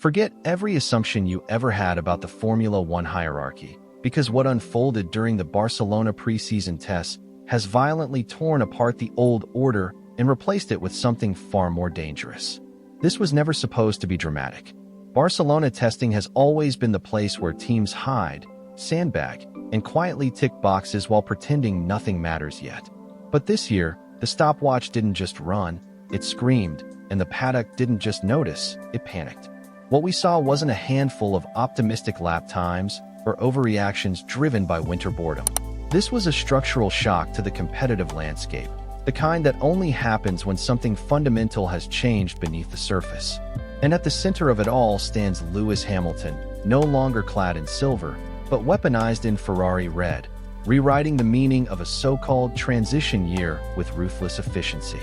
Forget every assumption you ever had about the Formula One hierarchy, because what unfolded during the Barcelona preseason tests has violently torn apart the old order and replaced it with something far more dangerous. This was never supposed to be dramatic. Barcelona testing has always been the place where teams hide, sandbag, and quietly tick boxes while pretending nothing matters yet. But this year, the stopwatch didn't just run, it screamed, and the paddock didn't just notice, it panicked. What we saw wasn't a handful of optimistic lap times or overreactions driven by winter boredom. This was a structural shock to the competitive landscape, the kind that only happens when something fundamental has changed beneath the surface. And at the center of it all stands Lewis Hamilton, no longer clad in silver, but weaponized in Ferrari red, rewriting the meaning of a so-called transition year with ruthless efficiency.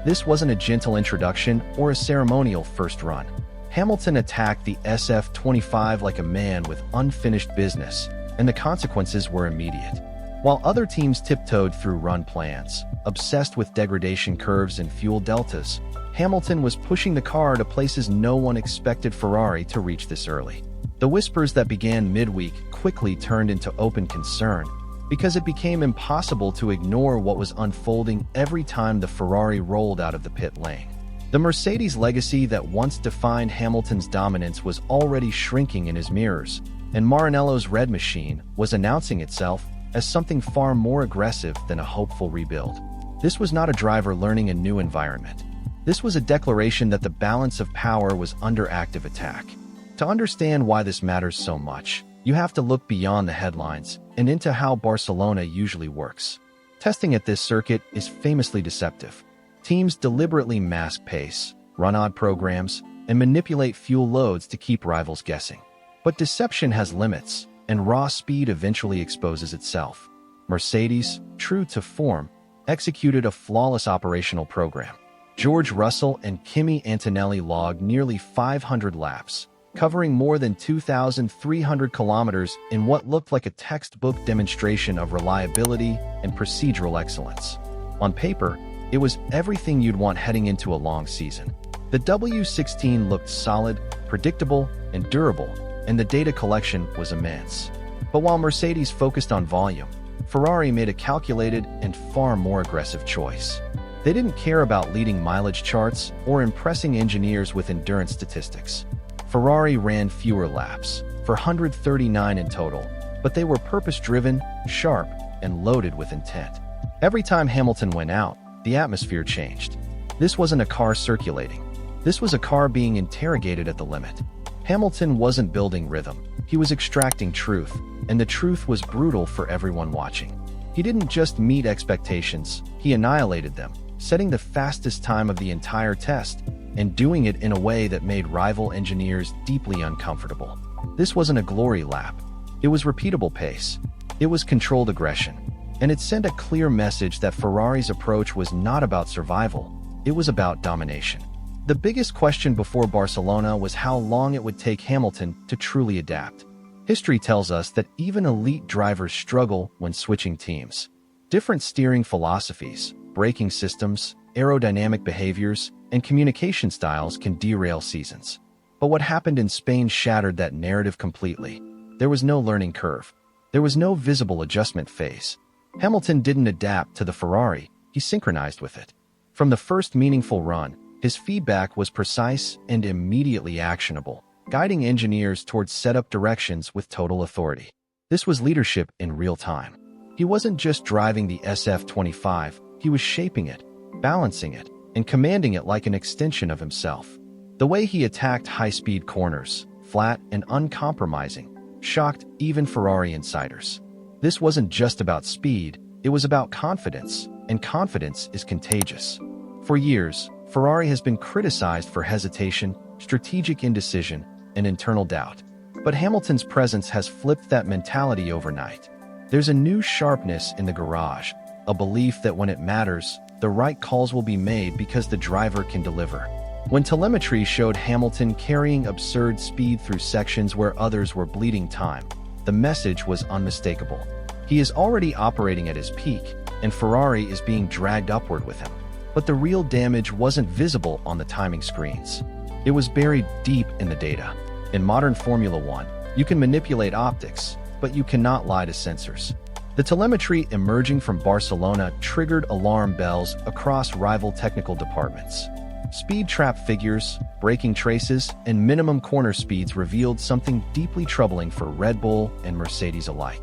This wasn't a gentle introduction or a ceremonial first run. Hamilton attacked the SF-25 like a man with unfinished business, and the consequences were immediate. While other teams tiptoed through run plans, obsessed with degradation curves and fuel deltas, Hamilton was pushing the car to places no one expected Ferrari to reach this early. The whispers that began midweek quickly turned into open concern, because it became impossible to ignore what was unfolding every time the Ferrari rolled out of the pit lane. The Mercedes legacy that once defined Hamilton's dominance was already shrinking in his mirrors, and Maranello's red machine was announcing itself as something far more aggressive than a hopeful rebuild. This was not a driver learning a new environment. This was a declaration that the balance of power was under active attack. To understand why this matters so much, you have to look beyond the headlines and into how Barcelona usually works. Testing at this circuit is famously deceptive. Teams deliberately mask pace, run odd programs, and manipulate fuel loads to keep rivals guessing. But deception has limits, and raw speed eventually exposes itself. Mercedes, true to form, executed a flawless operational program. George Russell and Kimi Antonelli logged nearly 500 laps, covering more than 2,300 kilometers in what looked like a textbook demonstration of reliability and procedural excellence. On paper, it was everything you'd want heading into a long season. The W16 looked solid, predictable, and durable, and the data collection was immense. But while Mercedes focused on volume, Ferrari made a calculated and far more aggressive choice. They didn't care about leading mileage charts or impressing engineers with endurance statistics. Ferrari ran fewer laps, 439 in total, but they were purpose-driven, sharp, and loaded with intent. Every time Hamilton went out, the atmosphere changed. This wasn't a car circulating. This was a car being interrogated at the limit. Hamilton wasn't building rhythm. He was extracting truth, and the truth was brutal for everyone watching. He didn't just meet expectations, he annihilated them, setting the fastest time of the entire test, and doing it in a way that made rival engineers deeply uncomfortable. This wasn't a glory lap. It was repeatable pace. It was controlled aggression. And it sent a clear message that Ferrari's approach was not about survival, it was about domination. The biggest question before Barcelona was how long it would take Hamilton to truly adapt. History tells us that even elite drivers struggle when switching teams. Different steering philosophies, braking systems, aerodynamic behaviors, and communication styles can derail seasons. But what happened in Spain shattered that narrative completely. There was no learning curve. There was no visible adjustment phase. Hamilton didn't adapt to the Ferrari, he synchronized with it. From the first meaningful run, his feedback was precise and immediately actionable, guiding engineers towards setup directions with total authority. This was leadership in real time. He wasn't just driving the SF-25, he was shaping it, balancing it, and commanding it like an extension of himself. The way he attacked high-speed corners, flat and uncompromising, shocked even Ferrari insiders. This wasn't just about speed, it was about confidence, and confidence is contagious. For years, Ferrari has been criticized for hesitation, strategic indecision, and internal doubt. But Hamilton's presence has flipped that mentality overnight. There's a new sharpness in the garage, a belief that when it matters, the right calls will be made because the driver can deliver. When telemetry showed Hamilton carrying absurd speed through sections where others were bleeding time, the message was unmistakable. He is already operating at his peak, and Ferrari is being dragged upward with him. But the real damage wasn't visible on the timing screens. It was buried deep in the data. In modern Formula One, you can manipulate optics, but you cannot lie to sensors. The telemetry emerging from Barcelona triggered alarm bells across rival technical departments. Speed trap figures, braking traces, and minimum corner speeds revealed something deeply troubling for Red Bull and Mercedes alike.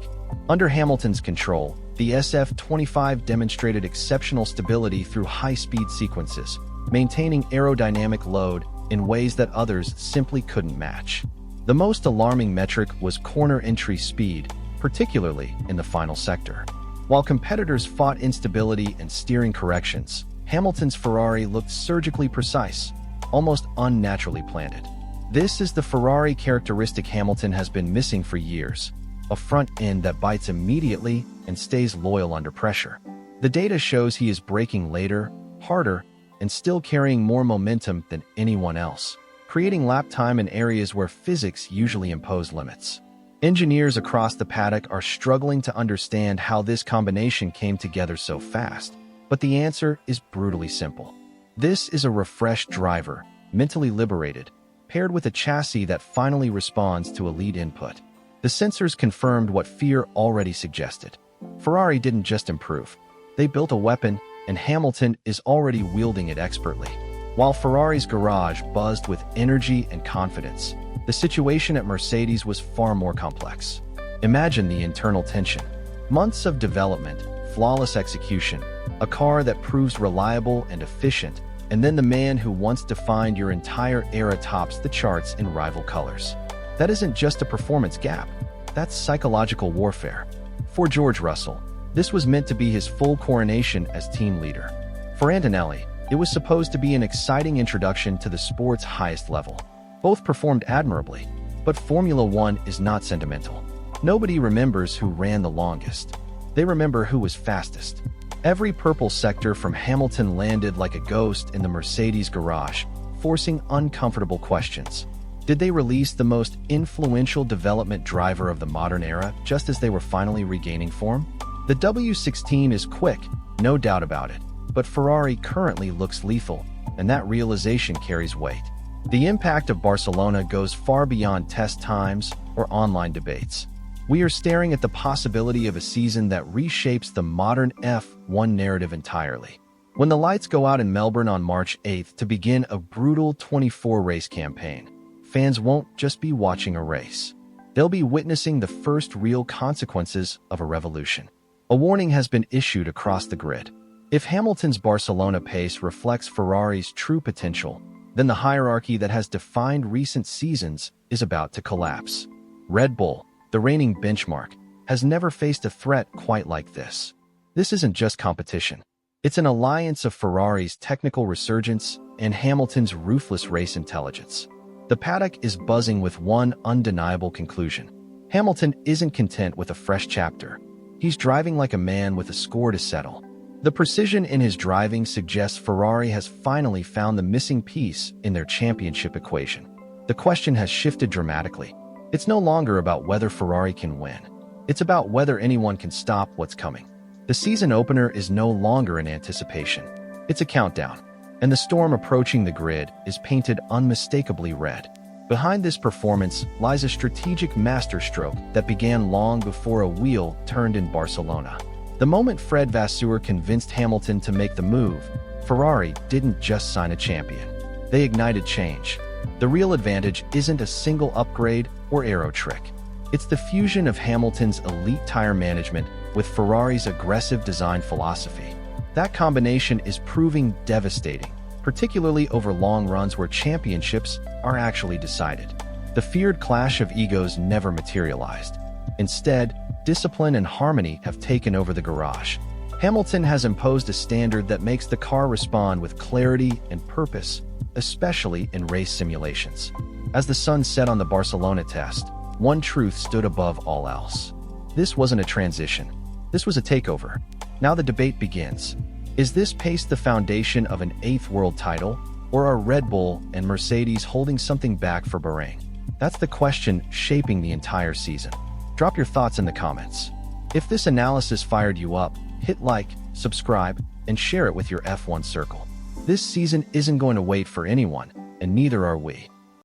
Under Hamilton's control, the SF-25 demonstrated exceptional stability through high-speed sequences, maintaining aerodynamic load in ways that others simply couldn't match. The most alarming metric was corner entry speed, particularly in the final sector. While competitors fought instability and steering corrections, Hamilton's Ferrari looked surgically precise, almost unnaturally planted. This is the Ferrari characteristic Hamilton has been missing for years, a front end that bites immediately and stays loyal under pressure. The data shows he is braking later, harder, and still carrying more momentum than anyone else, creating lap time in areas where physics usually impose limits. Engineers across the paddock are struggling to understand how this combination came together so fast, but the answer is brutally simple. This is a refreshed driver, mentally liberated, paired with a chassis that finally responds to a lead input. The sensors confirmed what fear already suggested. Ferrari didn't just improve. They built a weapon, and Hamilton is already wielding it expertly. While Ferrari's garage buzzed with energy and confidence, the situation at Mercedes was far more complex. Imagine the internal tension. Months of development, flawless execution, a car that proves reliable and efficient, and then the man who once defined your entire era tops the charts in rival colors. That isn't just a performance gap, that's psychological warfare. For George Russell, this was meant to be his full coronation as team leader. For Antonelli, it was supposed to be an exciting introduction to the sport's highest level. Both performed admirably, but Formula One is not sentimental. Nobody remembers who ran the longest. They remember who was fastest. Every purple sector from Hamilton landed like a ghost in the Mercedes garage, forcing uncomfortable questions. Did they release the most influential development driver of the modern era just as they were finally regaining form? The W16 is quick, no doubt about it, but Ferrari currently looks lethal, and that realization carries weight. The impact of Barcelona goes far beyond test times or online debates. We are staring at the possibility of a season that reshapes the modern F1 narrative entirely. When the lights go out in Melbourne on March 8th to begin a brutal 24-race campaign, fans won't just be watching a race. They'll be witnessing the first real consequences of a revolution. A warning has been issued across the grid. If Hamilton's Barcelona pace reflects Ferrari's true potential, then the hierarchy that has defined recent seasons is about to collapse. Red Bull, the reigning benchmark, has never faced a threat quite like this. This isn't just competition. It's an alliance of Ferrari's technical resurgence and Hamilton's ruthless race intelligence. The paddock is buzzing with one undeniable conclusion. Hamilton isn't content with a fresh chapter. He's driving like a man with a score to settle. The precision in his driving suggests Ferrari has finally found the missing piece in their championship equation. The question has shifted dramatically. It's no longer about whether Ferrari can win. It's about whether anyone can stop what's coming. The season opener is no longer an anticipation. It's a countdown, and the storm approaching the grid is painted unmistakably red. Behind this performance lies a strategic masterstroke that began long before a wheel turned in Barcelona. The moment Fred Vasseur convinced Hamilton to make the move, Ferrari didn't just sign a champion. They ignited change. The real advantage isn't a single upgrade or aero trick. It's the fusion of Hamilton's elite tire management with Ferrari's aggressive design philosophy. That combination is proving devastating, particularly over long runs where championships are actually decided. The feared clash of egos never materialized. Instead, discipline and harmony have taken over the garage. Hamilton has imposed a standard that makes the car respond with clarity and purpose, especially in race simulations. As the sun set on the Barcelona test, one truth stood above all else. This wasn't a transition. This was a takeover. Now the debate begins. Is this pace the foundation of an 8th world title, or are Red Bull and Mercedes holding something back for Bahrain? That's the question shaping the entire season. Drop your thoughts in the comments. If this analysis fired you up, hit like, subscribe, and share it with your F1 circle. This season isn't going to wait for anyone, and neither are we.